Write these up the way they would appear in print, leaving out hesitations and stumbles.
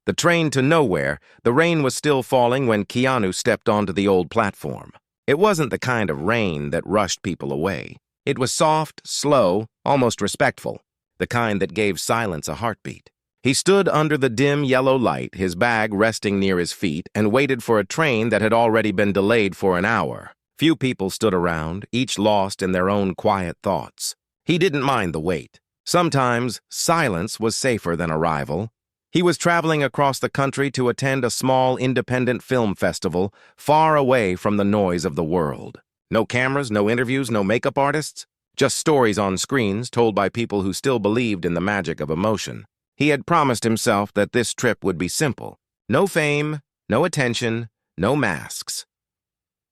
The train to nowhere, the rain was still falling when Keanu stepped onto the old platform. It wasn't the kind of rain that rushed people away. It was soft, slow, almost respectful, the kind that gave silence a heartbeat. He stood under the dim yellow light, his bag resting near his feet, and waited for a train that had already been delayed for an hour. Few people stood around, each lost in their own quiet thoughts. He didn't mind the wait. Sometimes silence was safer than arrival. He was traveling across the country to attend a small independent film festival far away from the noise of the world. No cameras, no interviews, no makeup artists. Just stories on screens told by people who still believed in the magic of emotion. He had promised himself that this trip would be simple. No fame, no attention, no masks.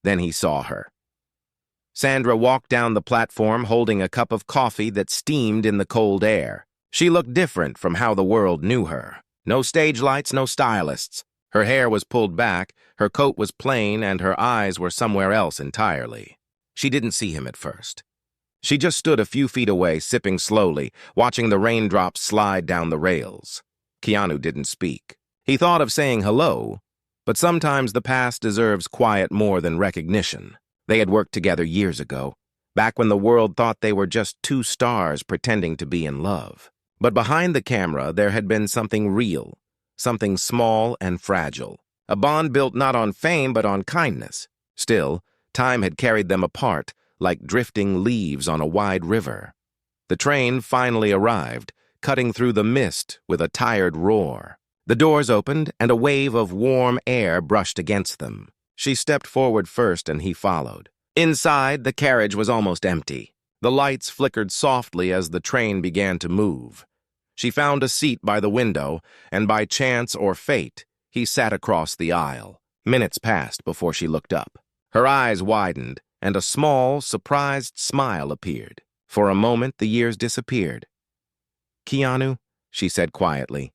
Then he saw her. Sandra walked down the platform holding a cup of coffee that steamed in the cold air. She looked different from how the world knew her. No stage lights, no stylists. Her hair was pulled back, her coat was plain, and her eyes were somewhere else entirely. She didn't see him at first. She just stood a few feet away, sipping slowly, watching the raindrops slide down the rails. Keanu didn't speak. He thought of saying hello, but sometimes the past deserves quiet more than recognition. They had worked together years ago, back when the world thought they were just two stars pretending to be in love. But behind the camera, there had been something real, something small and fragile. A bond built not on fame, but on kindness. Still, time had carried them apart, like drifting leaves on a wide river. The train finally arrived, cutting through the mist with a tired roar. The doors opened, and a wave of warm air brushed against them. She stepped forward first, and he followed. Inside, the carriage was almost empty. The lights flickered softly as the train began to move. She found a seat by the window, and by chance or fate, he sat across the aisle. Minutes passed before she looked up. Her eyes widened, and a small, surprised smile appeared. For a moment, the years disappeared. "Keanu," she said quietly.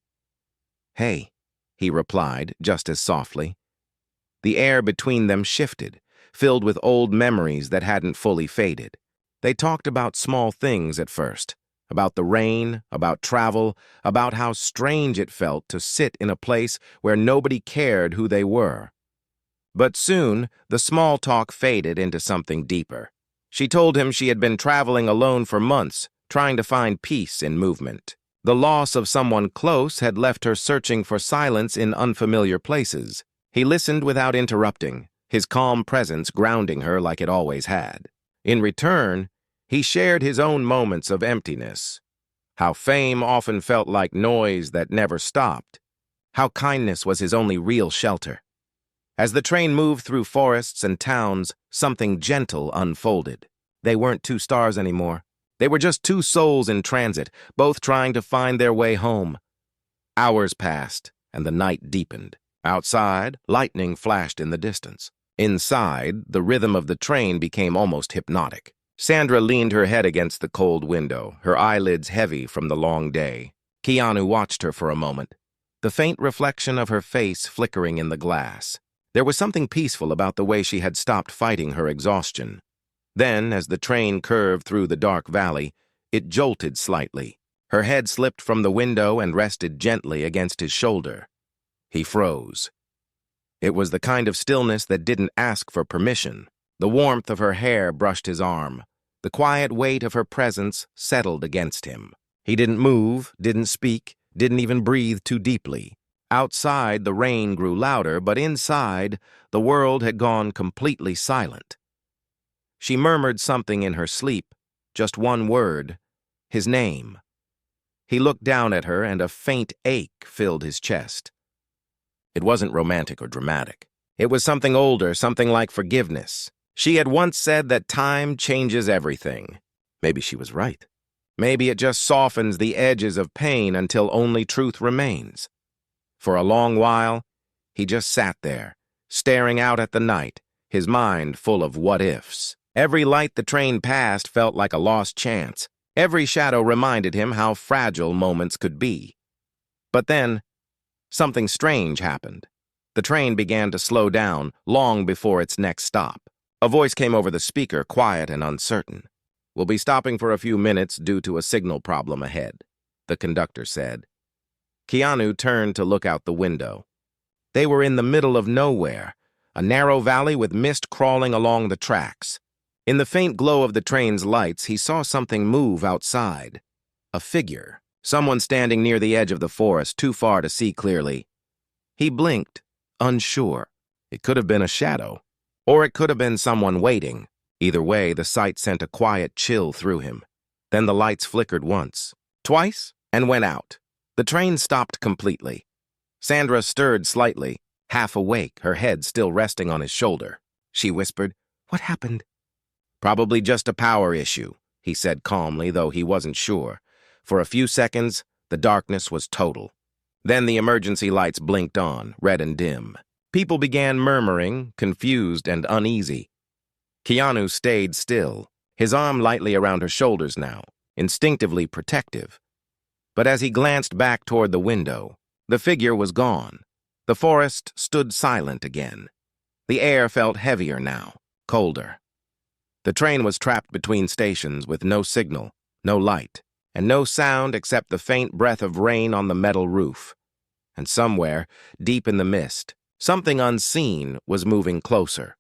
"Hey," he replied, just as softly. The air between them shifted, filled with old memories that hadn't fully faded. They talked about small things at first. About the rain, about travel, about how strange it felt to sit in a place where nobody cared who they were. But soon, the small talk faded into something deeper. She told him she had been traveling alone for months, trying to find peace in movement. The loss of someone close had left her searching for silence in unfamiliar places. He listened without interrupting, his calm presence grounding her like it always had. In return, he shared his own moments of emptiness, how fame often felt like noise that never stopped, how kindness was his only real shelter. As the train moved through forests and towns, something gentle unfolded. They weren't two stars anymore. They were just two souls in transit, both trying to find their way home. Hours passed, and the night deepened. Outside, lightning flashed in the distance. Inside, the rhythm of the train became almost hypnotic. Sandra leaned her head against the cold window, her eyelids heavy from the long day. Keanu watched her for a moment, the faint reflection of her face flickering in the glass. There was something peaceful about the way she had stopped fighting her exhaustion. Then, as the train curved through the dark valley, it jolted slightly. Her head slipped from the window and rested gently against his shoulder. He froze. It was the kind of stillness that didn't ask for permission. The warmth of her hair brushed his arm. The quiet weight of her presence settled against him. He didn't move, didn't speak, didn't even breathe too deeply. Outside, the rain grew louder, but inside, the world had gone completely silent. She murmured something in her sleep, just one word, his name. He looked down at her, and a faint ache filled his chest. It wasn't romantic or dramatic. It was something older, something like forgiveness. She had once said that time changes everything. Maybe she was right. Maybe it just softens the edges of pain until only truth remains. For a long while, he just sat there, staring out at the night, his mind full of what-ifs. Every light the train passed felt like a lost chance. Every shadow reminded him how fragile moments could be. But then, something strange happened. The train began to slow down long before its next stop. A voice came over the speaker, quiet and uncertain. "We'll be stopping for a few minutes due to a signal problem ahead," the conductor said. Keanu turned to look out the window. They were in the middle of nowhere, a narrow valley with mist crawling along the tracks. In the faint glow of the train's lights, he saw something move outside. A figure, someone standing near the edge of the forest, too far to see clearly. He blinked, unsure. It could have been a shadow, or it could have been someone waiting. Either way, the sight sent a quiet chill through him. Then the lights flickered once, twice, and went out. The train stopped completely. Sandra stirred slightly, half awake, her head still resting on his shoulder. She whispered, "What happened?" "Probably just a power issue," he said calmly, though he wasn't sure. For a few seconds, the darkness was total. Then the emergency lights blinked on, red and dim. People began murmuring, confused and uneasy. Keanu stayed still, his arm lightly around her shoulders now, instinctively protective. But as he glanced back toward the window, the figure was gone. The forest stood silent again. The air felt heavier now, colder. The train was trapped between stations with no signal, no light, and no sound except the faint breath of rain on the metal roof. And somewhere, deep in the mist, something unseen was moving closer.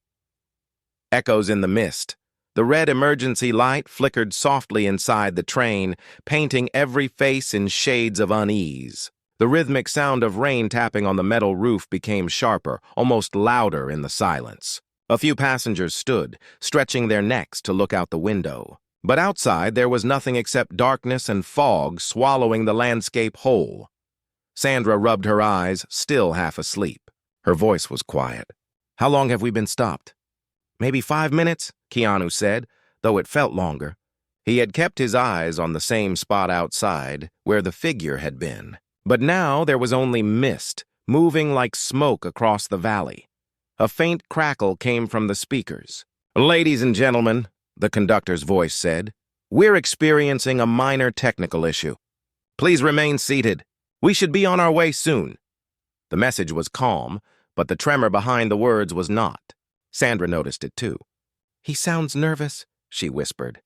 Echoes in the mist. The red emergency light flickered softly inside the train, painting every face in shades of unease. The rhythmic sound of rain tapping on the metal roof became sharper, almost louder in the silence. A few passengers stood, stretching their necks to look out the window. But outside there was nothing except darkness and fog swallowing the landscape whole. Sandra rubbed her eyes, still half asleep. Her voice was quiet. "How long have we been stopped?" "Maybe 5 minutes," Keanu said, though it felt longer. He had kept his eyes on the same spot outside, where the figure had been. But now there was only mist, moving like smoke across the valley. A faint crackle came from the speakers. "Ladies and gentlemen," the conductor's voice said, "we're experiencing a minor technical issue. Please remain seated. We should be on our way soon." The message was calm, but the tremor behind the words was not. Sandra noticed it too. "He sounds nervous," she whispered.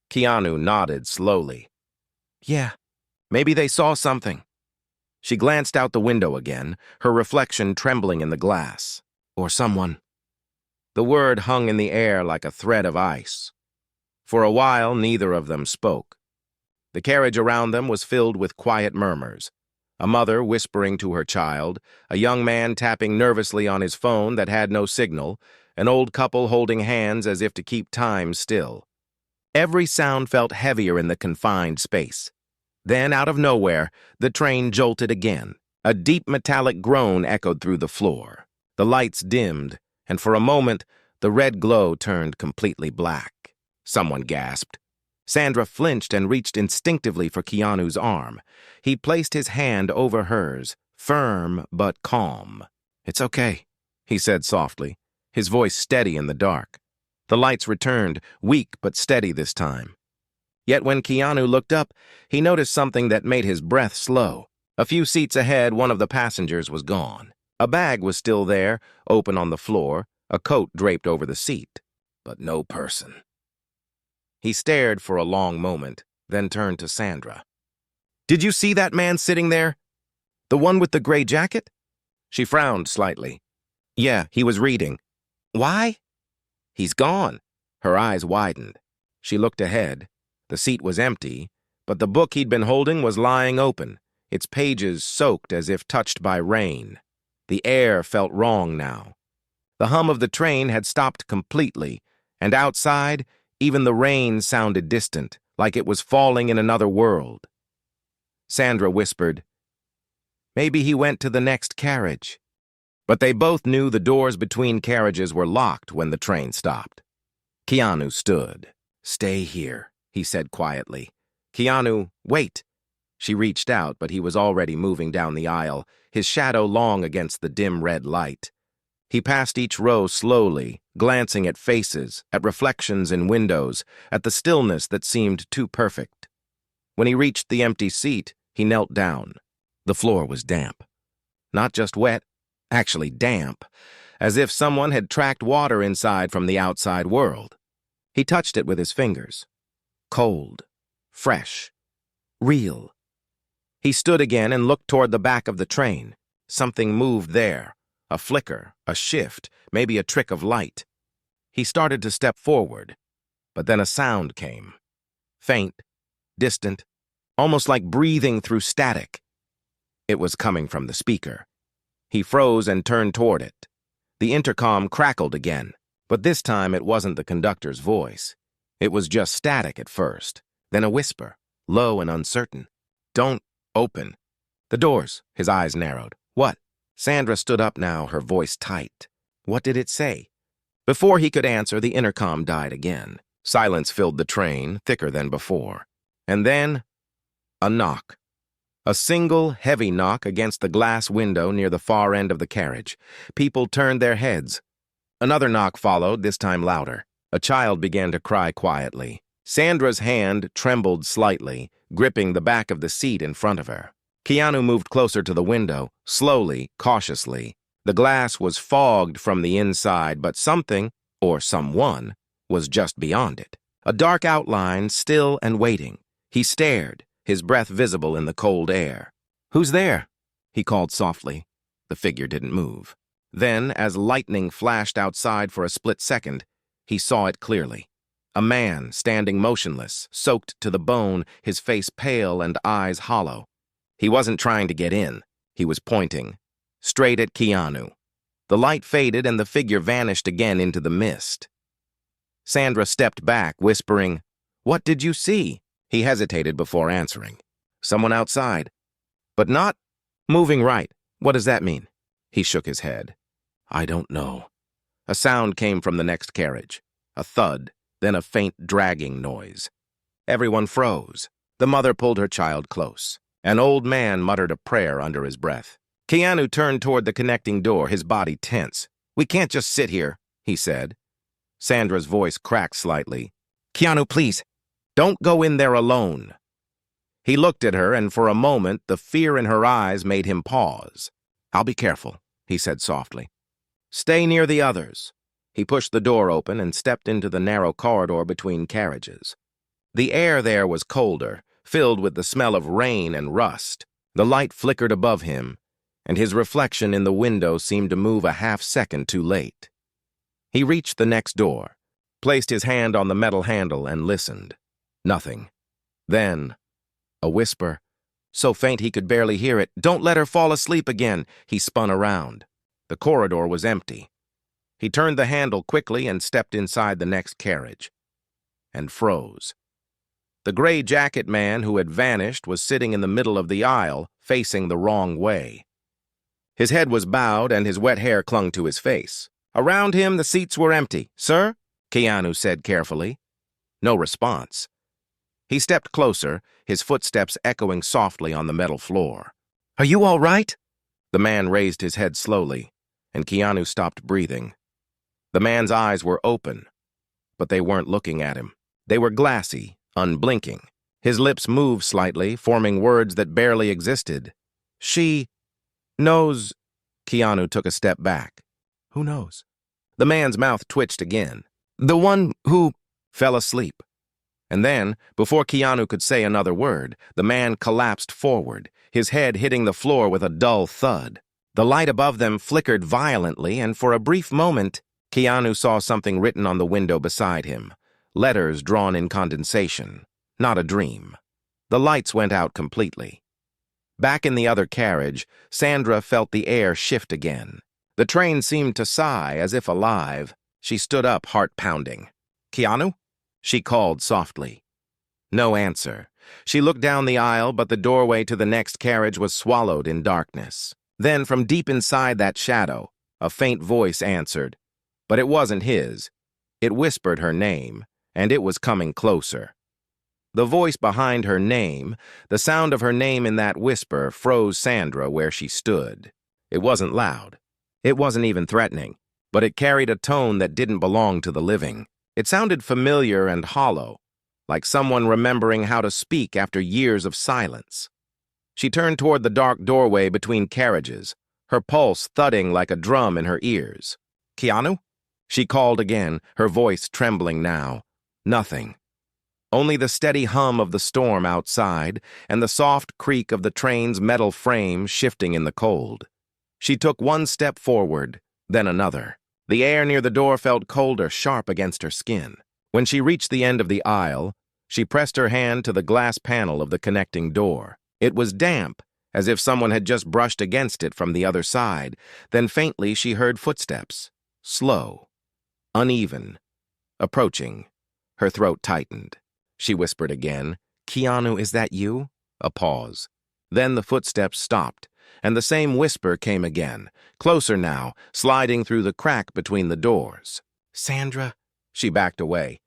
Keanu nodded slowly. "Yeah, maybe they saw something." She glanced out the window again, her reflection trembling in the glass. "Or someone." The word hung in the air like a thread of ice. For a while, neither of them spoke. The carriage around them was filled with quiet murmurs. A mother whispering to her child, a young man tapping nervously on his phone that had no signal, an old couple holding hands as if to keep time still. Every sound felt heavier in the confined space. Then, out of nowhere, the train jolted again. A deep metallic groan echoed through the floor. The lights dimmed, and for a moment, the red glow turned completely black. Someone gasped. Sandra flinched and reached instinctively for Keanu's arm. He placed his hand over hers, firm but calm. "It's okay," he said softly, his voice steady in the dark. The lights returned, weak but steady this time. Yet when Keanu looked up, he noticed something that made his breath slow. A few seats ahead, one of the passengers was gone. A bag was still there, open on the floor, a coat draped over the seat, but no person. He stared for a long moment, then turned to Sandra. "Did you see that man sitting there? The one with the gray jacket?" She frowned slightly. "Yeah, he was reading." "Why?" "He's gone." Her eyes widened. She looked ahead. The seat was empty, but the book he'd been holding was lying open, its pages soaked as if touched by rain. The air felt wrong now. The hum of the train had stopped completely, and outside, even the rain sounded distant, like it was falling in another world. Sandra whispered, "Maybe he went to the next carriage." But they both knew the doors between carriages were locked when the train stopped. Keanu stood. "Stay here," he said quietly. "Keanu, wait." She reached out, but he was already moving down the aisle, his shadow long against the dim red light. He passed each row slowly, glancing at faces, at reflections in windows, at the stillness that seemed too perfect. When he reached the empty seat, he knelt down. The floor was damp. Not just wet, actually damp, as if someone had tracked water inside from the outside world. He touched it with his fingers. Cold, fresh, real. He stood again and looked toward the back of the train. Something moved there. A flicker, a shift, maybe a trick of light. He started to step forward, but then a sound came. Faint, distant, almost like breathing through static. It was coming from the speaker. He froze and turned toward it. The intercom crackled again, but this time it wasn't the conductor's voice. It was just static at first, then a whisper, low and uncertain. "Don't open." "The doors." His eyes narrowed. "What?" Sandra stood up now, her voice tight. "What did it say?" Before he could answer, the intercom died again. Silence filled the train, thicker than before. And then, a knock. A single, heavy knock against the glass window near the far end of the carriage. People turned their heads. Another knock followed, this time louder. A child began to cry quietly. Sandra's hand trembled slightly, gripping the back of the seat in front of her. Keanu moved closer to the window, slowly, cautiously. The glass was fogged from the inside, but something, or someone, was just beyond it. A dark outline, still and waiting. He stared, his breath visible in the cold air. "Who's there?" he called softly. The figure didn't move. Then, as lightning flashed outside for a split second, he saw it clearly. A man standing motionless, soaked to the bone, his face pale and eyes hollow. He wasn't trying to get in. He was pointing, straight at Keanu. The light faded and the figure vanished again into the mist. Sandra stepped back, whispering, "What did you see?" He hesitated before answering. "Someone outside." "But not moving right. What does that mean?" He shook his head. "I don't know." A sound came from the next carriage. A thud, then a faint dragging noise. Everyone froze. The mother pulled her child close. An old man muttered a prayer under his breath. Keanu turned toward the connecting door, his body tense. "We can't just sit here," he said. Sandra's voice cracked slightly. "Keanu, please, don't go in there alone." He looked at her, and for a moment, the fear in her eyes made him pause. "I'll be careful," he said softly. "Stay near the others." He pushed the door open and stepped into the narrow corridor between carriages. The air there was colder, filled with the smell of rain and rust. The light flickered above him, and his reflection in the window seemed to move a half-second too late. He reached the next door, placed his hand on the metal handle, and listened. Nothing. Then, a whisper, so faint he could barely hear it. "Don't let her fall asleep again." He spun around. The corridor was empty. He turned the handle quickly and stepped inside the next carriage, and froze. The gray jacket man who had vanished was sitting in the middle of the aisle, facing the wrong way. His head was bowed and his wet hair clung to his face. Around him, the seats were empty. "Sir?" Keanu said carefully. No response. He stepped closer, his footsteps echoing softly on the metal floor. "Are you all right?" The man raised his head slowly, and Keanu stopped breathing. The man's eyes were open, but they weren't looking at him. They were glassy, unblinking. His lips moved slightly, forming words that barely existed. "She knows." Keanu took a step back. "Who knows?" The man's mouth twitched again. "The one who fell asleep." And then, before Keanu could say another word, the man collapsed forward, his head hitting the floor with a dull thud. The light above them flickered violently, and for a brief moment, Keanu saw something written on the window beside him, letters drawn in condensation. Not a dream. The lights went out completely. Back in the other carriage, Sandra felt the air shift again. The train seemed to sigh, as if alive. She stood up, heart pounding. "Keanu?" she called softly. No answer. She looked down the aisle, but the doorway to the next carriage was swallowed in darkness. Then, from deep inside that shadow, a faint voice answered. But it wasn't his. It whispered her name, and it was coming closer. The voice behind her name, the sound of her name in that whisper, froze Sandra where she stood. It wasn't loud. It wasn't even threatening, but it carried a tone that didn't belong to the living. It sounded familiar and hollow, like someone remembering how to speak after years of silence. She turned toward the dark doorway between carriages, her pulse thudding like a drum in her ears. "Keanu?" She called again, her voice trembling now. Nothing. Only the steady hum of the storm outside and the soft creak of the train's metal frame shifting in the cold. She took one step forward, then another. The air near the door felt colder, sharp against her skin. When she reached the end of the aisle, she pressed her hand to the glass panel of the connecting door. It was damp, as if someone had just brushed against it from the other side. Then faintly she heard footsteps. Slow, uneven, approaching. Her throat tightened. She whispered again, "Keanu, is that you?" A pause. Then the footsteps stopped, and the same whisper came again, closer now, sliding through the crack between the doors. "Sandra?" She backed away.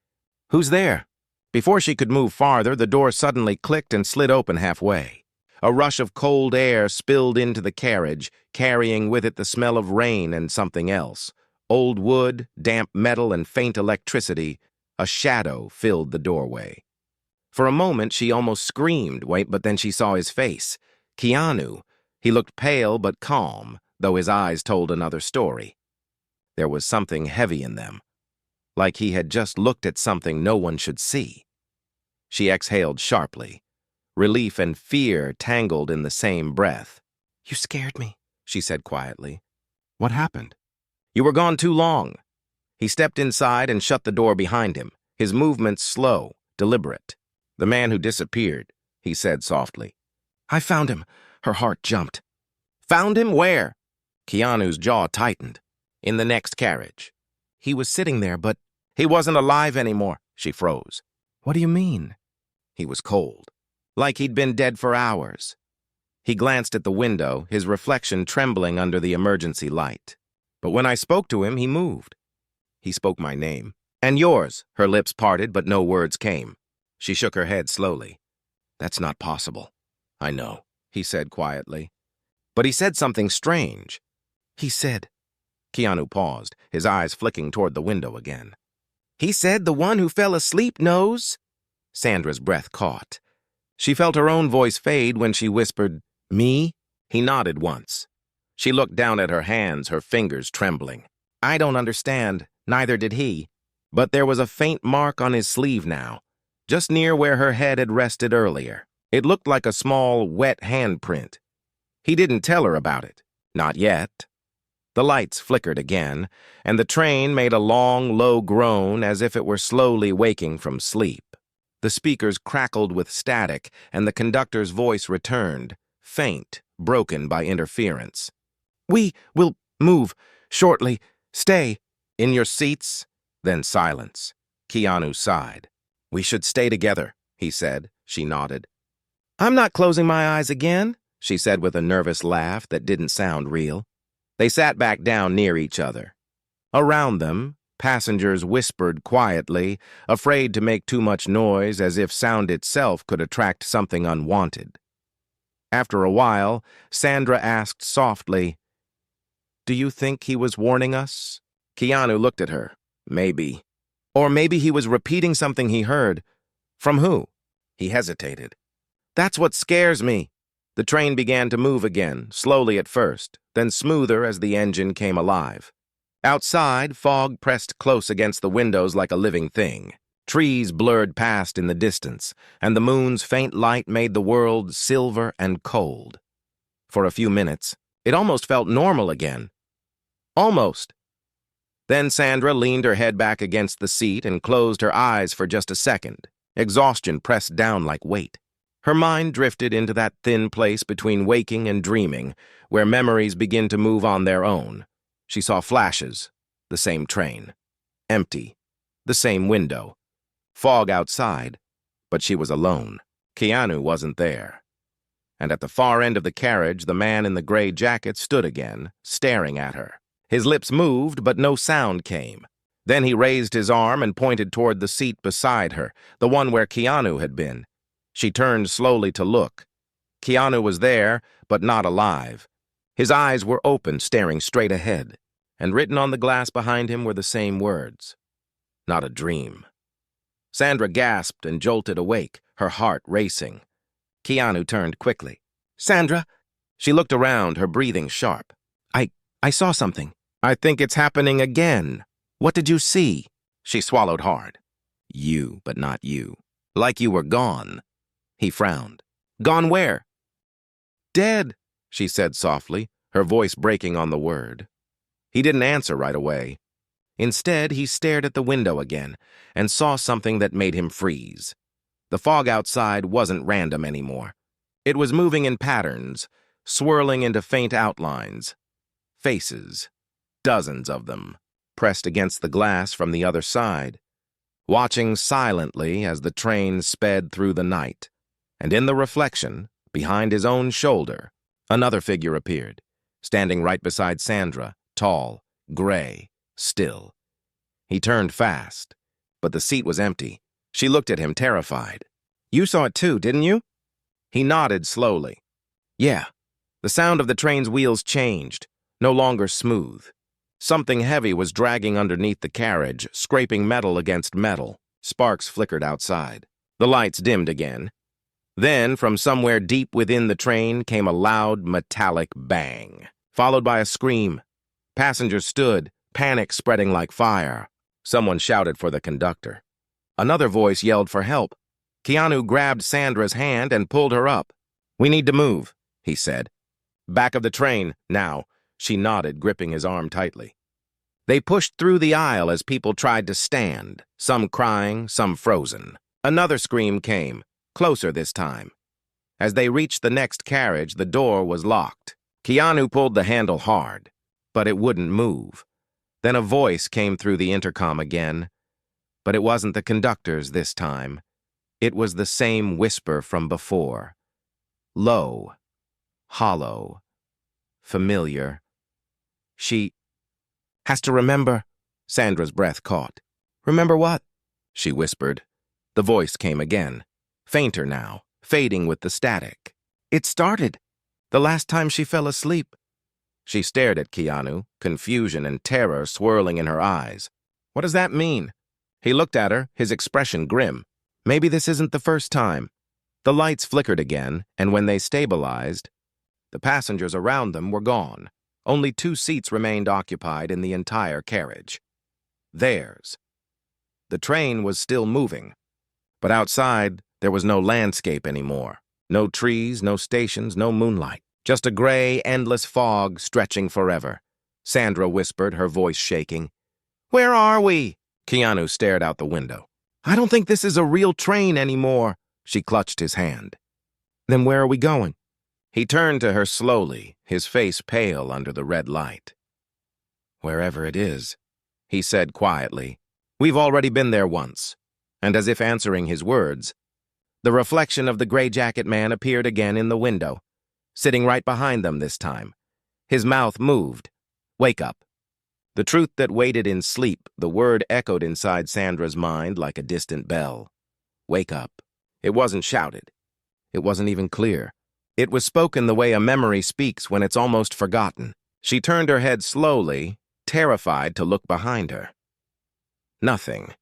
"Who's there?" Before she could move farther, the door suddenly clicked and slid open halfway. A rush of cold air spilled into the carriage, carrying with it the smell of rain and something else. Old wood, damp metal, and faint electricity. A shadow filled the doorway. For a moment, she almost screamed, but then she saw his face. Keanu. He looked pale but calm, though his eyes told another story. There was something heavy in them, like he had just looked at something no one should see. She exhaled sharply. Relief and fear tangled in the same breath. "You scared me," she said quietly. "What happened?" "You were gone too long." He stepped inside and shut the door behind him, his movements slow, deliberate. "The man who disappeared," he said softly. "I found him." Her heart jumped. "Found him where?" Keanu's jaw tightened. "In the next carriage." "He was sitting there, but—" "He wasn't alive anymore." She froze. "What do you mean?" He was cold, like he'd been dead for hours. He glanced at the window, his reflection trembling under the emergency light. "But when I spoke to him, he moved. He spoke my name. And yours." Her lips parted, but no words came. She shook her head slowly. "That's not possible." "I know," he said quietly. "But he said something strange." "He said—" Keanu paused, his eyes flicking toward the window again. "He said the one who fell asleep knows—" Sandra's breath caught. She felt her own voice fade when she whispered, "Me?" He nodded once. She looked down at her hands, her fingers trembling. "I don't understand. Neither did he." But there was a faint mark on his sleeve now, just near where her head had rested earlier. It looked like a small, wet handprint. He didn't tell her about it. Not yet. The lights flickered again, and the train made a long, low groan as if it were slowly waking from sleep. The speakers crackled with static, and the conductor's voice returned, faint, broken by interference. "We will move shortly. Stay in your seats." Then silence. Keanu sighed. "We should stay together," he said. She nodded. "I'm not closing my eyes again," she said with a nervous laugh that didn't sound real. They sat back down near each other. Around them, passengers whispered quietly, afraid to make too much noise, as if sound itself could attract something unwanted. After a while, Sandra asked softly, "Do you think he was warning us?" Keanu looked at her. "Maybe. Or maybe he was repeating something he heard." "From who?" He hesitated. "That's what scares me." The train began to move again, slowly at first, then smoother as the engine came alive. Outside, fog pressed close against the windows like a living thing. Trees blurred past in the distance, and the moon's faint light made the world silver and cold. For a few minutes, it almost felt normal again. Almost. Then Sandra leaned her head back against the seat and closed her eyes for just a second. Exhaustion pressed down like weight. Her mind drifted into that thin place between waking and dreaming, where memories begin to move on their own. She saw flashes, the same train. Empty, the same window. Fog outside, but she was alone. Keanu wasn't there. And at the far end of the carriage, the man in the gray jacket stood again, staring at her. His lips moved, but no sound came. Then he raised his arm and pointed toward the seat beside her, the one where Keanu had been. She turned slowly to look. Keanu was there, but not alive. His eyes were open, staring straight ahead, and written on the glass behind him were the same words. Not a dream. Sandra gasped and jolted awake, her heart racing. Keanu turned quickly. "Sandra!" She looked around, her breathing sharp. I saw something. "I think it's happening again." "What did you see?" She swallowed hard. "You, but not you." Like you were gone. He frowned. Gone where? Dead, she said softly, her voice breaking on the word. He didn't answer right away. Instead, he stared at the window again and saw something that made him freeze. The fog outside wasn't random anymore. It was moving in patterns, swirling into faint outlines. Faces, dozens of them, pressed against the glass from the other side, watching silently as the train sped through the night. And in the reflection, behind his own shoulder, another figure appeared, standing right beside Sandra, tall, gray, still. He turned fast, but the seat was empty. She looked at him, terrified. You saw it too, didn't you? He nodded slowly. Yeah. The sound of the train's wheels changed, no longer smooth. Something heavy was dragging underneath the carriage, scraping metal against metal. Sparks flickered outside. The lights dimmed again. Then, from somewhere deep within the train came a loud, metallic bang, followed by a scream. Passengers stood, panic spreading like fire. Someone shouted for the conductor. Another voice yelled for help. Keanu grabbed Sandra's hand and pulled her up. We need to move, he said. Back of the train, now. She nodded, gripping his arm tightly. They pushed through the aisle as people tried to stand, some crying, some frozen. Another scream came, closer this time. As they reached the next carriage, the door was locked. Keanu pulled the handle hard, but it wouldn't move. Then a voice came through the intercom again, but it wasn't the conductor's this time. It was the same whisper from before. Low, hollow, familiar. She has to remember. Sandra's breath caught. Remember what? She whispered. The voice came again, fainter now, fading with the static. It started. The last time she fell asleep. She stared at Keanu, confusion and terror swirling in her eyes. What does that mean? He looked at her, his expression grim. Maybe this isn't the first time. The lights flickered again, and when they stabilized, the passengers around them were gone. Only 2 seats remained occupied in the entire carriage. Theirs. The train was still moving, but outside there was no landscape anymore. No trees, no stations, no moonlight. Just a gray, endless fog stretching forever. Sandra whispered, her voice shaking. Where are we? Keanu stared out the window. I don't think this is a real train anymore. She clutched his hand. Then where are we going? He turned to her slowly, his face pale under the red light. Wherever it is, he said quietly. We've already been there once. And as if answering his words, the reflection of the gray jacket man appeared again in the window, sitting right behind them this time. His mouth moved. Wake up. The truth that waited in sleep, the word echoed inside Sandra's mind like a distant bell. Wake up. It wasn't shouted. It wasn't even clear. It was spoken the way a memory speaks when it's almost forgotten. She turned her head slowly, terrified to look behind her. Nothing.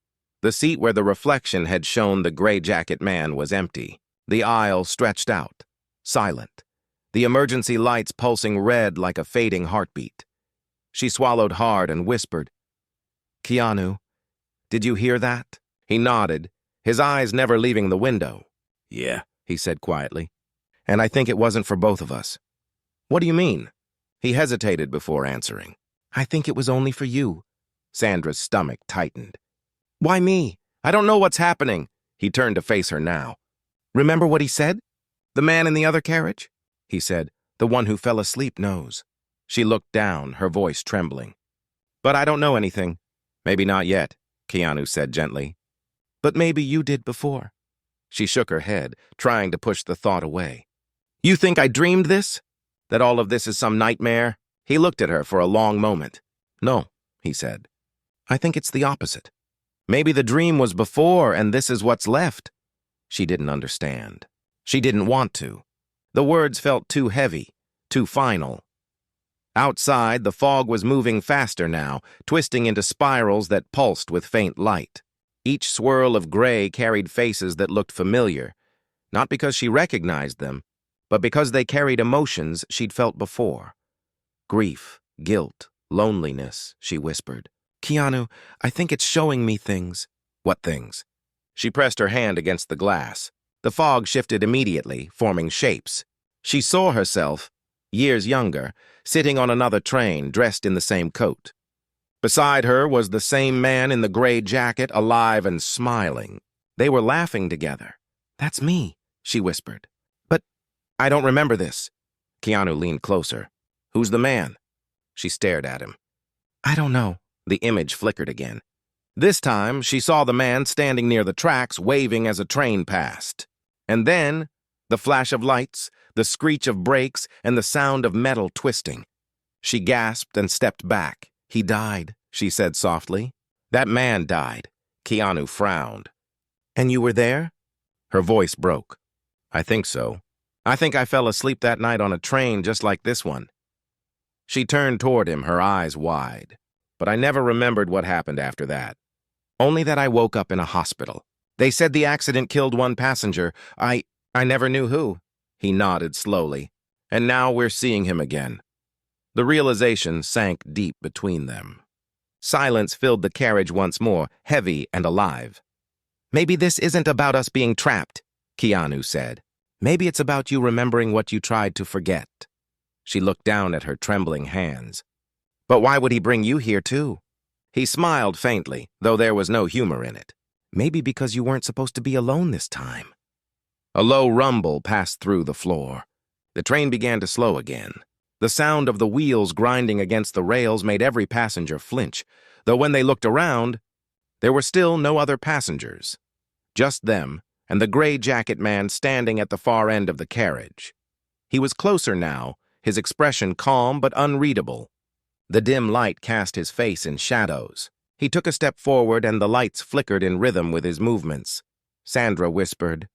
The seat where the reflection had shown the gray jacket man was empty. The aisle stretched out, silent. The emergency lights pulsing red like a fading heartbeat. She swallowed hard and whispered, Keanu, did you hear that? He nodded, his eyes never leaving the window. Yeah, he said quietly. And I think it wasn't for both of us. What do you mean? He hesitated before answering. I think it was only for you. Sandra's stomach tightened. Why me? I don't know what's happening. He turned to face her now. Remember what he said? The man in the other carriage? He said, the one who fell asleep knows. She looked down, her voice trembling. But I don't know anything. Maybe not yet, Keanu said gently. But maybe you did before. She shook her head, trying to push the thought away. You think I dreamed this? That all of this is some nightmare? He looked at her for a long moment. No, he said. I think it's the opposite. Maybe the dream was before and this is what's left. She didn't understand. She didn't want to. The words felt too heavy, too final. Outside, the fog was moving faster now, twisting into spirals that pulsed with faint light. Each swirl of gray carried faces that looked familiar, not because she recognized them, but because they carried emotions she'd felt before. Grief, guilt, loneliness, she whispered. Keanu, I think it's showing me things. What things? She pressed her hand against the glass. The fog shifted immediately, forming shapes. She saw herself, years younger, sitting on another train, dressed in the same coat. Beside her was the same man in the gray jacket, alive and smiling. They were laughing together. "That's me," she whispered. "But I don't remember this." Keanu leaned closer. "Who's the man?" She stared at him. "I don't know." The image flickered again. This time, she saw the man standing near the tracks, waving as a train passed. And then, the flash of lights, the screech of brakes, and the sound of metal twisting. She gasped and stepped back. "He died," she said softly. "That man died." Keanu frowned. "And you were there?" Her voice broke. "I think so. I think I fell asleep that night on a train just like this one." She turned toward him, her eyes wide. "But I never remembered what happened after that. Only that I woke up in a hospital. They said the accident killed one passenger. I never knew who." He nodded slowly. "And now we're seeing him again." The realization sank deep between them. Silence filled the carriage once more, heavy and alive. "Maybe this isn't about us being trapped," Keanu said. "Maybe it's about you remembering what you tried to forget." She looked down at her trembling hands. "But why would he bring you here, too?" He smiled faintly, though there was no humor in it. "Maybe because you weren't supposed to be alone this time." A low rumble passed through the floor. The train began to slow again. The sound of the wheels grinding against the rails made every passenger flinch, though when they looked around, there were still no other passengers. Just them and the gray jacket man standing at the far end of the carriage. He was closer now, his expression calm but unreadable. The dim light cast his face in shadows. He took a step forward and the lights flickered in rhythm with his movements. Sandra whispered,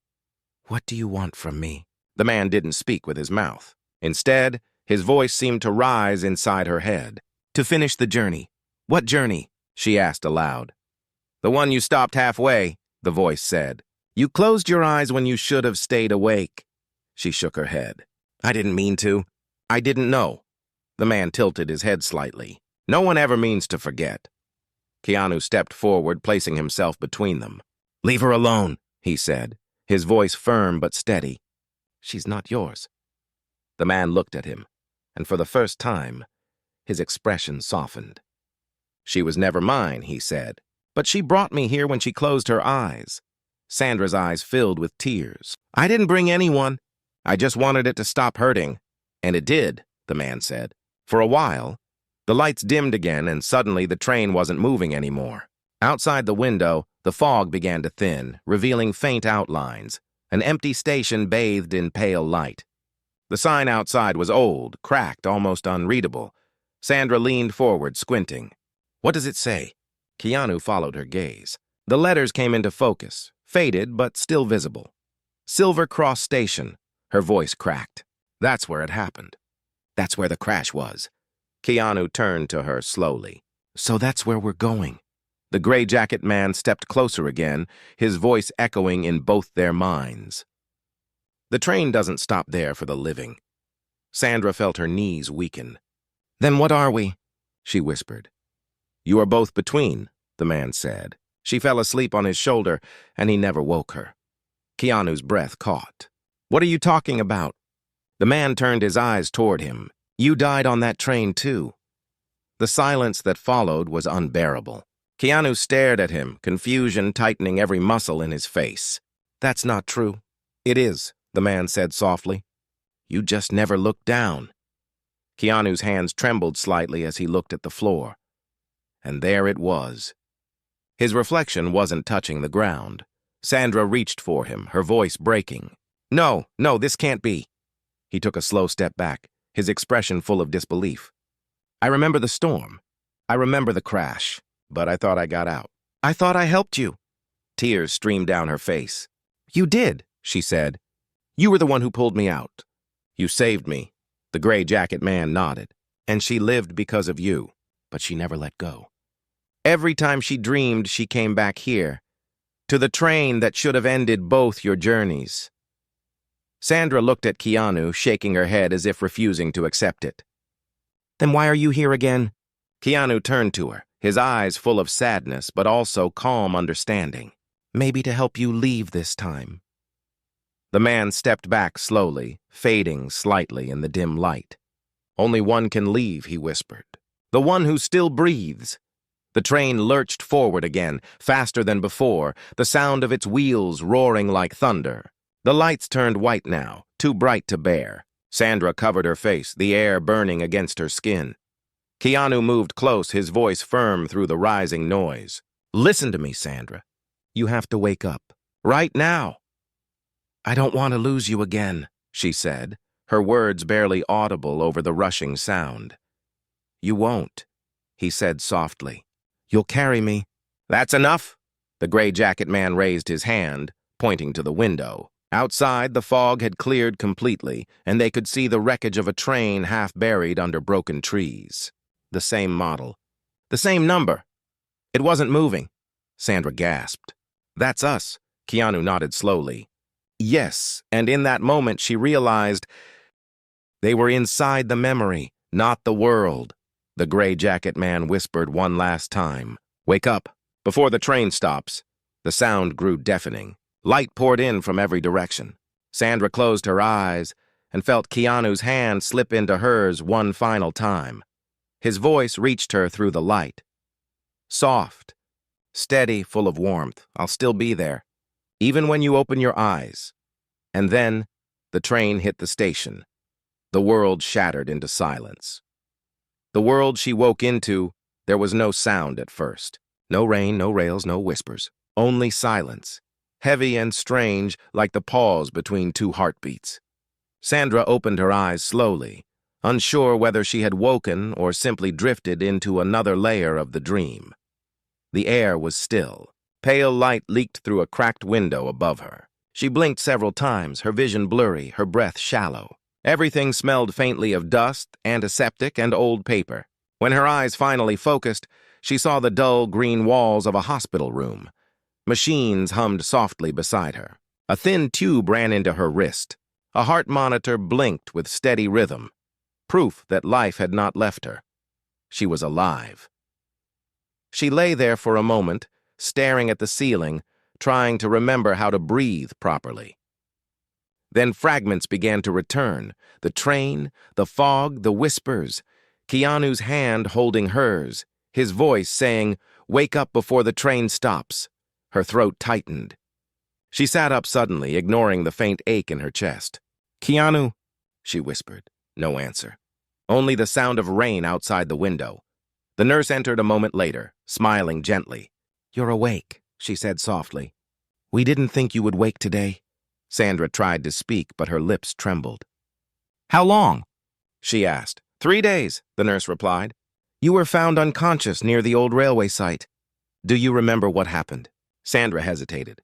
"What do you want from me?" The man didn't speak with his mouth. Instead, his voice seemed to rise inside her head. "To finish the journey." "What journey?" she asked aloud. "The one you stopped halfway," the voice said. "You closed your eyes when you should have stayed awake." She shook her head. "I didn't mean to. I didn't know." The man tilted his head slightly. "No one ever means to forget." Keanu stepped forward, placing himself between them. "Leave her alone," he said, his voice firm but steady. "She's not yours." The man looked at him, and for the first time, his expression softened. "She was never mine," he said, "but she brought me here when she closed her eyes." Sandra's eyes filled with tears. "I didn't bring anyone. I just wanted it to stop hurting." "And it did," the man said. For a while, the lights dimmed again, and suddenly the train wasn't moving anymore. Outside the window, the fog began to thin, revealing faint outlines, an empty station bathed in pale light. The sign outside was old, cracked, almost unreadable. Sandra leaned forward, squinting. "What does it say?" Keanu followed her gaze. The letters came into focus, faded but still visible. "Silver Cross Station," her voice cracked. "That's where it happened. That's where the crash was." Keanu turned to her slowly. "So that's where we're going." The gray jacket man stepped closer again, his voice echoing in both their minds. "The train doesn't stop there for the living." Sandra felt her knees weaken. "Then what are we?" she whispered. "You are both between," the man said. She fell asleep on his shoulder, and he never woke her. Keanu's breath caught. "What are you talking about?" The man turned his eyes toward him. "You died on that train, too." The silence that followed was unbearable. Keanu stared at him, confusion tightening every muscle in his face. "That's not true." "It is," the man said softly. "You just never looked down." Keanu's hands trembled slightly as he looked at the floor. And there it was. His reflection wasn't touching the ground. Sandra reached for him, her voice breaking. No, this can't be." He took a slow step back, his expression full of disbelief. "I remember the storm. I remember the crash, but I thought I got out. I thought I helped you." Tears streamed down her face. "You did," she said. "You were the one who pulled me out. You saved me." The gray jacket man nodded. "And she lived because of you, but she never let go. Every time she dreamed, she came back here, to the train that should have ended both your journeys." Sandra looked at Keanu, shaking her head as if refusing to accept it. "Then why are you here again?" Keanu turned to her, his eyes full of sadness but also calm understanding. Maybe to help you leave this time. The man stepped back slowly, fading slightly in the dim light. Only one can leave, he whispered. The one who still breathes. The train lurched forward again, faster than before, the sound of its wheels roaring like thunder. The lights turned white now, too bright to bear. Sandra covered her face, the air burning against her skin. Keanu moved close, his voice firm through the rising noise. Listen to me, Sandra. You have to wake up. Right now. I don't want to lose you again, she said, her words barely audible over the rushing sound. You won't, he said softly. You'll carry me. That's enough. The gray jacket man raised his hand, pointing to the window. Outside, the fog had cleared completely, and they could see the wreckage of a train half buried under broken trees. The same model. The same number. It wasn't moving. Sandra gasped. That's us. Keanu nodded slowly. Yes, and in that moment she realized they were inside the memory, not the world. The gray jacket man whispered one last time. Wake up, before the train stops. The sound grew deafening. Light poured in from every direction. Sandra closed her eyes and felt Keanu's hand slip into hers one final time. His voice reached her through the light. Soft, steady, full of warmth. I'll still be there, even when you open your eyes. And then, the train hit the station. The world shattered into silence. The world she woke into, there was no sound at first. No rain, no rails, no whispers. Only silence, heavy and strange like the pause between two heartbeats. Sandra opened her eyes slowly, unsure whether she had woken or simply drifted into another layer of the dream. The air was still. Pale light leaked through a cracked window above her. She blinked several times, her vision blurry, her breath shallow. Everything smelled faintly of dust, antiseptic, and old paper. When her eyes finally focused, she saw the dull green walls of a hospital room. Machines hummed softly beside her. A thin tube ran into her wrist. A heart monitor blinked with steady rhythm. Proof that life had not left her. She was alive. She lay there for a moment, staring at the ceiling, trying to remember how to breathe properly. Then fragments began to return. The train, the fog, the whispers. Keanu's hand holding hers, his voice saying, "Wake up before the train stops." Her throat tightened. She sat up suddenly, ignoring the faint ache in her chest. "Keanu," she whispered. No answer. Only the sound of rain outside the window. The nurse entered a moment later, smiling gently. "You're awake," she said softly. "We didn't think you would wake today." Sandra tried to speak, but her lips trembled. "How long?" she asked. 3 days, the nurse replied. "You were found unconscious near the old railway site. Do you remember what happened?" Sandra hesitated.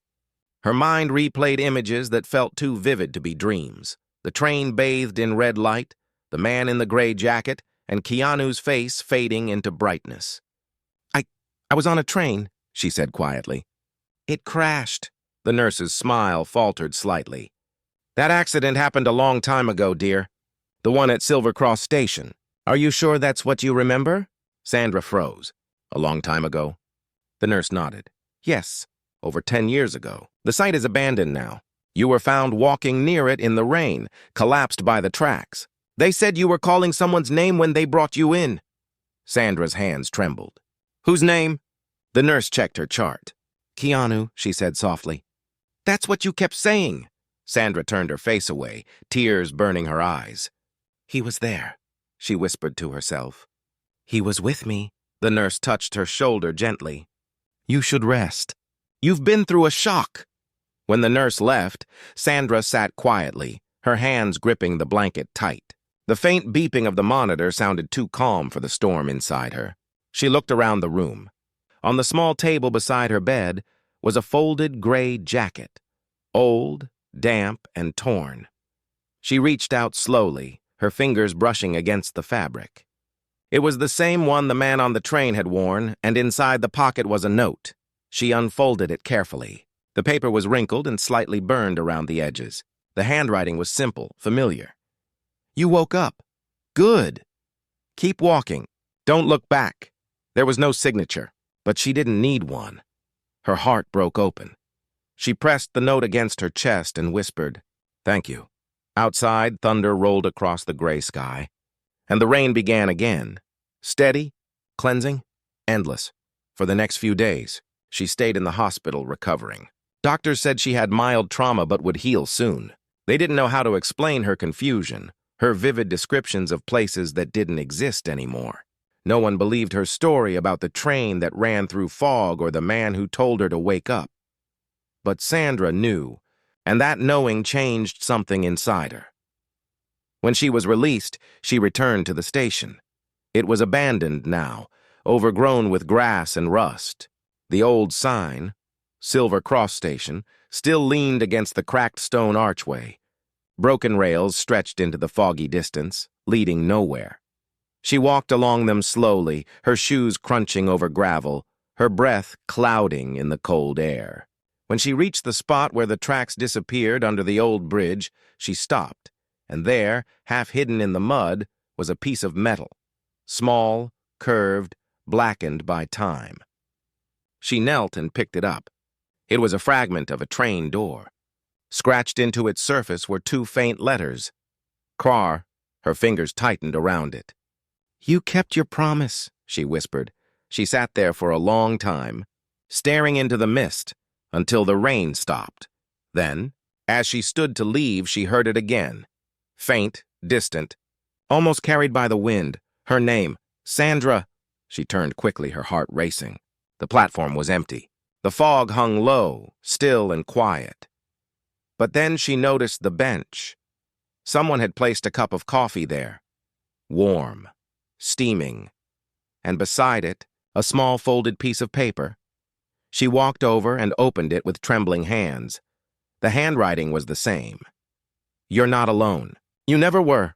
Her mind replayed images that felt too vivid to be dreams. The train bathed in red light, the man in the gray jacket, and Keanu's face fading into brightness. I was on a train," she said quietly. "It crashed." The nurse's smile faltered slightly. "That accident happened a long time ago, dear. The one at Silver Cross Station. Are you sure that's what you remember?" Sandra froze. "A long time ago?" The nurse nodded. "Yes, over 10 years ago. The site is abandoned now. You were found walking near it in the rain, collapsed by the tracks. They said you were calling someone's name when they brought you in." Sandra's hands trembled. "Whose name?" The nurse checked her chart. "Keanu," she said softly. "That's what you kept saying." Sandra turned her face away, tears burning her eyes. "He was there," she whispered to herself. "He was with me." The nurse touched her shoulder gently. "You should rest. You've been through a shock." When the nurse left, Sandra sat quietly, her hands gripping the blanket tight. The faint beeping of the monitor sounded too calm for the storm inside her. She looked around the room. On the small table beside her bed was a folded gray jacket, old, damp, and torn. She reached out slowly, her fingers brushing against the fabric. It was the same one the man on the train had worn, and inside the pocket was a note. She unfolded it carefully. The paper was wrinkled and slightly burned around the edges. The handwriting was simple, familiar. "You woke up. Good. Keep walking. Don't look back." There was no signature, but she didn't need one. Her heart broke open. She pressed the note against her chest and whispered, "Thank you." Outside, thunder rolled across the gray sky, and the rain began again. Steady, cleansing, endless. For the next few days, she stayed in the hospital recovering. Doctors said she had mild trauma but would heal soon. They didn't know how to explain her confusion, her vivid descriptions of places that didn't exist anymore. No one believed her story about the train that ran through fog or the man who told her to wake up. But Sandra knew, and that knowing changed something inside her. When she was released, she returned to the station. It was abandoned now, overgrown with grass and rust. The old sign, Silver Cross Station, still leaned against the cracked stone archway. Broken rails stretched into the foggy distance, leading nowhere. She walked along them slowly, her shoes crunching over gravel, her breath clouding in the cold air. When she reached the spot where the tracks disappeared under the old bridge, she stopped, and there, half hidden in the mud, was a piece of metal. Small, curved, blackened by time. She knelt and picked it up. It was a fragment of a train door. Scratched into its surface were two faint letters. Car. Her fingers tightened around it. "You kept your promise," she whispered. She sat there for a long time, staring into the mist, until the rain stopped. Then, as she stood to leave, she heard it again. Faint, distant, almost carried by the wind. Her name, Sandra. She turned quickly, her heart racing. The platform was empty. The fog hung low, still and quiet. But then she noticed the bench. Someone had placed a cup of coffee there. Warm, steaming, and beside it, a small folded piece of paper. She walked over and opened it with trembling hands. The handwriting was the same. "You're not alone. You never were."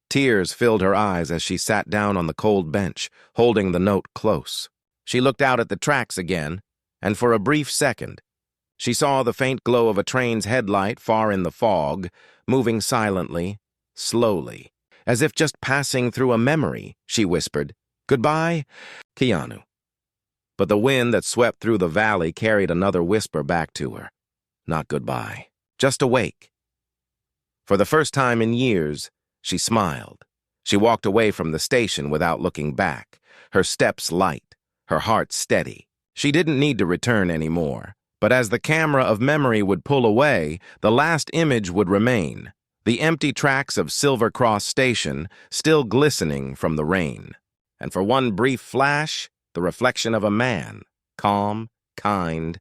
Tears filled her eyes as she sat down on the cold bench, holding the note close. She looked out at the tracks again, and for a brief second, she saw the faint glow of a train's headlight far in the fog, moving silently, slowly, as if just passing through a memory. She whispered, "Goodbye, Keanu." But the wind that swept through the valley carried another whisper back to her. Not goodbye, just awake. For the first time in years, she smiled. She walked away from the station without looking back, her steps light, her heart steady. She didn't need to return anymore, but as the camera of memory would pull away, the last image would remain, the empty tracks of Silver Cross Station still glistening from the rain. And for one brief flash, the reflection of a man, calm, kind,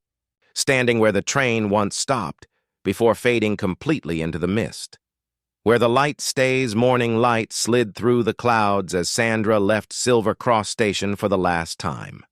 standing where the train once stopped, before fading completely into the mist. Where the light stays, morning light slid through the clouds as Sandra left Silver Cross Station for the last time.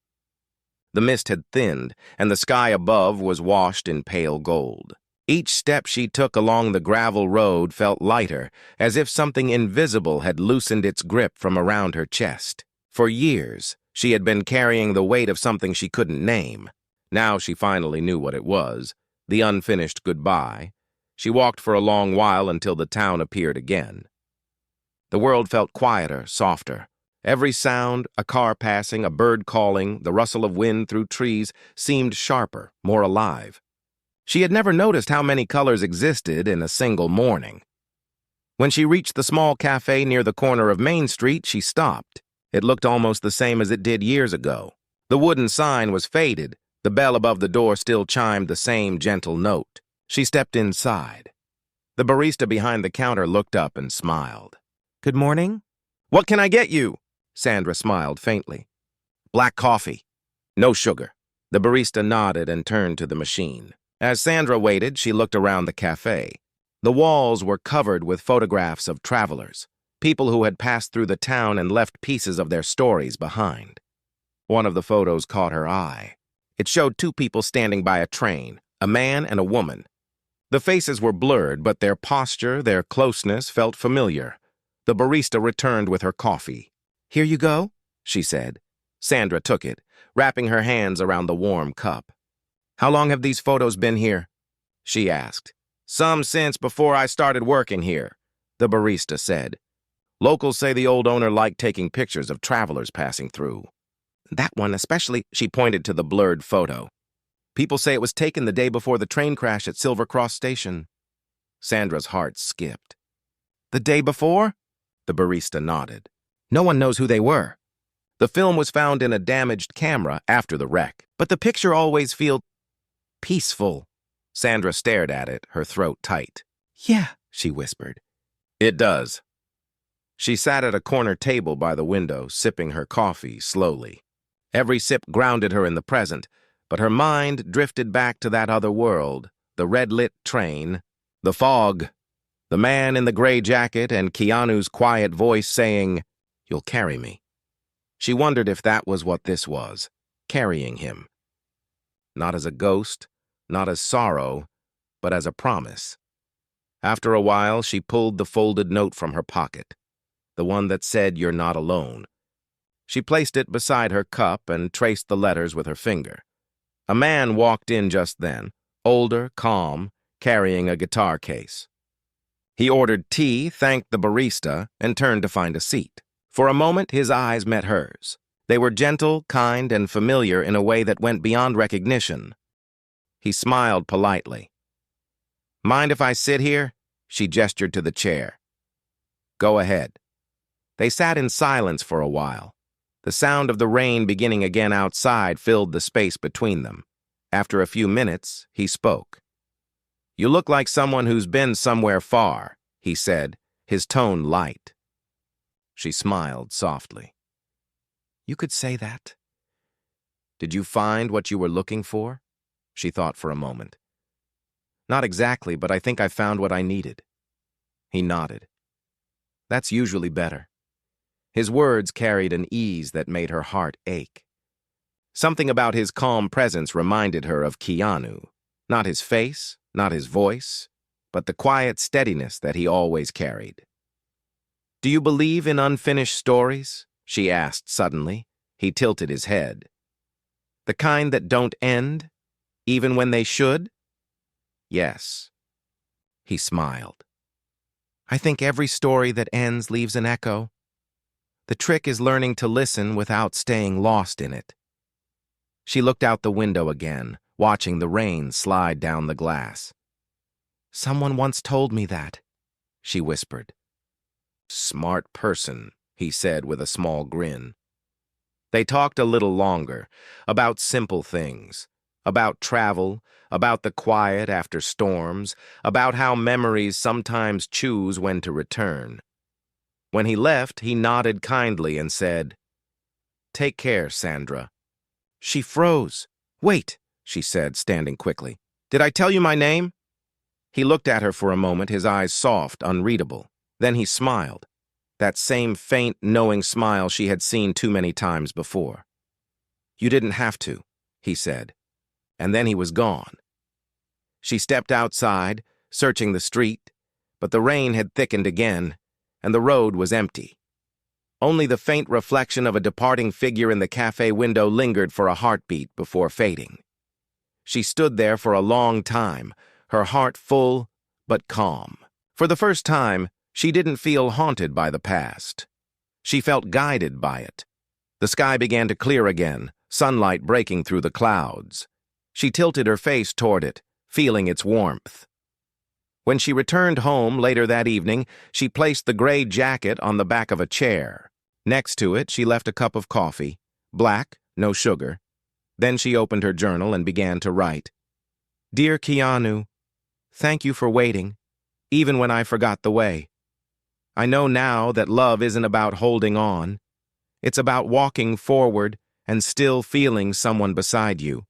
The mist had thinned, and the sky above was washed in pale gold. Each step she took along the gravel road felt lighter, as if something invisible had loosened its grip from around her chest. For years, she had been carrying the weight of something she couldn't name. Now she finally knew what it was, the unfinished goodbye. She walked for a long while until the town appeared again. The world felt quieter, softer. Every sound, a car passing, a bird calling, the rustle of wind through trees, seemed sharper, more alive. She had never noticed how many colors existed in a single morning. When she reached the small cafe near the corner of Main Street, she stopped. It looked almost the same as it did years ago. The wooden sign was faded. The bell above the door still chimed the same gentle note. She stepped inside. The barista behind the counter looked up and smiled. "Good morning." "What can I get you?" Sandra smiled faintly. "Black coffee. No sugar." The barista nodded and turned to the machine. As Sandra waited, she looked around the cafe. The walls were covered with photographs of travelers, people who had passed through the town and left pieces of their stories behind. One of the photos caught her eye. It showed two people standing by a train, a man and a woman. The faces were blurred, but their posture, their closeness felt familiar. The barista returned with her coffee. "Here you go," she said. Sandra took it, wrapping her hands around the warm cup. "How long have these photos been here?" she asked. "Some since before I started working here," the barista said. "Locals say the old owner liked taking pictures of travelers passing through. That one especially," she pointed to the blurred photo. People say it was taken the day before the train crash at Silver Cross Station. Sandra's heart skipped. The day before? The barista nodded. No one knows who they were. The film was found in a damaged camera after the wreck, but the picture always feels peaceful. Sandra stared at it, her throat tight. Yeah, she whispered. It does. She sat at a corner table by the window, sipping her coffee slowly. Every sip grounded her in the present, but her mind drifted back to that other world, the red-lit train, the fog, the man in the gray jacket, and Keanu's quiet voice saying, "You'll carry me." She wondered if that was what this was, carrying him. Not as a ghost, not as sorrow, but as a promise. After a while, she pulled the folded note from her pocket, the one that said, "You're not alone." She placed it beside her cup and traced the letters with her finger. A man walked in just then, older, calm, carrying a guitar case. He ordered tea, thanked the barista, and turned to find a seat. For a moment, his eyes met hers. They were gentle, kind, and familiar in a way that went beyond recognition. He smiled politely. "Mind if I sit here?" She gestured to the chair. "Go ahead." They sat in silence for a while. The sound of the rain beginning again outside filled the space between them. After a few minutes, he spoke. "You look like someone who's been somewhere far," he said, his tone light. She smiled softly. "You could say that." "Did you find what you were looking for?" She thought for a moment. "Not exactly, but I think I found what I needed." He nodded. "That's usually better." His words carried an ease that made her heart ache. Something about his calm presence reminded her of Keanu. Not his face, not his voice, but the quiet steadiness that he always carried. "Do you believe in unfinished stories?" she asked suddenly. He tilted his head. "The kind that don't end, even when they should?" "Yes." He smiled. "I think every story that ends leaves an echo. The trick is learning to listen without staying lost in it." She looked out the window again, watching the rain slide down the glass. "Someone once told me that," she whispered. "Smart person," he said with a small grin. They talked a little longer, about simple things, about travel, about the quiet after storms, about how memories sometimes choose when to return. When he left, he nodded kindly and said, "Take care, Sandra." She froze. "Wait," she said, standing quickly. "Did I tell you my name?" He looked at her for a moment, his eyes soft, unreadable. Then he smiled, that same faint, knowing smile she had seen too many times before. "You didn't have to," he said, and then he was gone. She stepped outside, searching the street, but the rain had thickened again, and the road was empty. Only the faint reflection of a departing figure in the cafe window lingered for a heartbeat before fading. She stood there for a long time, her heart full but calm. For the first time, she didn't feel haunted by the past. She felt guided by it. The sky began to clear again, sunlight breaking through the clouds. She tilted her face toward it, feeling its warmth. When she returned home later that evening, she placed the gray jacket on the back of a chair. Next to it, she left a cup of coffee, black, no sugar. Then she opened her journal and began to write. "Dear Keanu, thank you for waiting, even when I forgot the way. I know now that love isn't about holding on. It's about walking forward and still feeling someone beside you.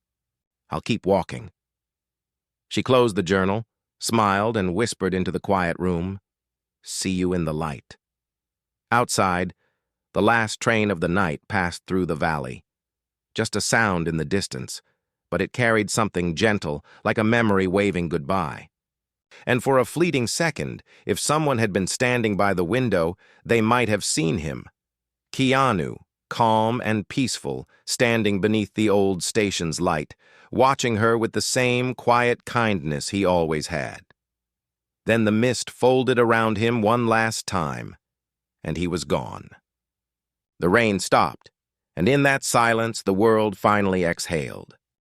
I'll keep walking." She closed the journal, smiled, and whispered into the quiet room, "See you in the light." Outside, the last train of the night passed through the valley. Just a sound in the distance, but it carried something gentle, like a memory waving goodbye. And for a fleeting second, if someone had been standing by the window, they might have seen him. Keanu, calm and peaceful, standing beneath the old station's light, watching her with the same quiet kindness he always had. Then the mist folded around him one last time, and he was gone. The rain stopped, and in that silence the world finally exhaled.